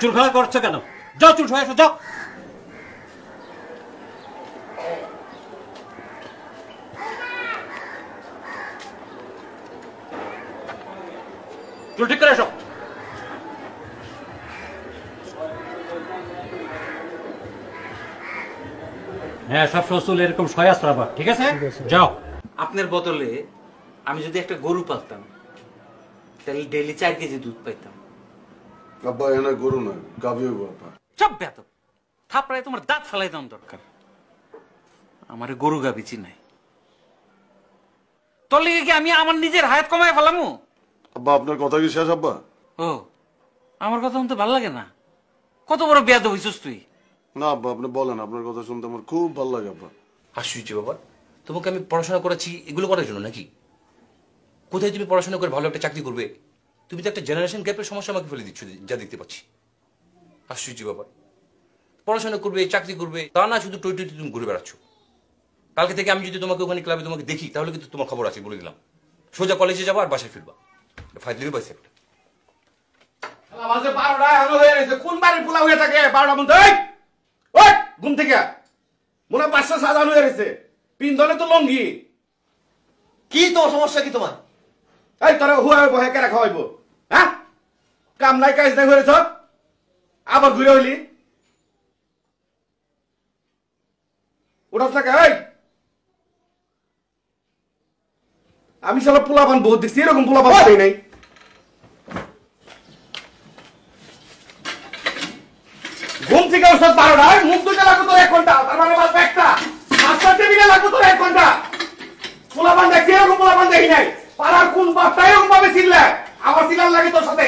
চুল খেলা করছো কেন? যাও চুল সরাই যাও। চুল ঠিক করে এসো। হ্যাঁ, সবসময় চুল এরকম সয়াস রাখবা, ঠিক আছে? যাও। আপনার বদলে আমি যদি একটা গরু পালতাম তাহলে ডেইলি 4 কেজি দুধ পাইতাম। আব্বা এনে গরু না, গাভী হইব আব্বা। সব বেয়াদব, থাপড়ায় তোমার দাঁত ফালাই দাম দরকার। আমারে গরু গাভী চিনাই তোর লিগে কি আমি আমার নিজের হায়াত কমায় ফেলামু? আব্বা আপনার কথা কি শেষ আব্বা? ও, আমার কথা শুনতে ভালো লাগে না? কত বড় বেয়াদব হইছিস তুই। না আব্বা আপনি বলেন, আপনার কথা শুনতে আমার খুব ভালো লাগে আব্বা। আশ্চর্য বাবা, তোমাকে আমি পড়াশোনা করাচ্ছি এগুলো করার জন্য নাকি? কোথায় তুমি পড়াশোনা করে ভালো একটা চাকরি করবে? তুমি তো একটা জেনারেশন গ্যাপের সমস্যা আমাকে ফেলে দিচ্ছ, যা দেখতে পাচ্ছি। আশ্চর্য বাবা, পড়াশোনা করবে, চাকরি করবে, তা না শুধু টই টই তুমি ঘুরে বেড়াচ্ছ। কালকে থেকে আমি যদি তোমাকে ওখানে ক্লাবে তোমাকে দেখি তাহলে কিন্তু তোমার খবর আছে, বলে দিলাম। সোজা কলেজে যাবো আর বাসায় ফিরবা। ফাইজলির বাইসে একটা আমাদের 12টা এখনো হয়ে গেছে। কোন বাড়ির পোলা হয়ে থাকে 12টা মধ্যে? ওই ঘুম থেকে মনে হয় 5টা সাজানো হয়ে গেছে। পিন্ধনে তো লঙ্গি। কি তোমার সমস্যা কি তোমার? এই তোরা হুয়া বহে কেরা খাওয়াইব? হ্যাঁ, কাম নাই কাজ নাই হয়েছ, আবার ঘুরে হইলি। ওটার থাকে এই আমি সালা পোলাপান বহুত দেখছি, এরকম পোলাপান পাই নাই। ঘুম থেকে ওষুধ 12টায়, মুখ দুইটা লাগবে তোর 1 ঘন্টা, তার মানে বাজবে একটা। 5টা টেবিলে লাগবে তোর 1 ঘন্টা। পোলাপান দেখছি, এরকম পোলাপান দেখি নাই। পাড়ার কোন বাপটা এরকম ভাবে চিল্লায়? আমার চিল্লার লাগে তোর সাথে।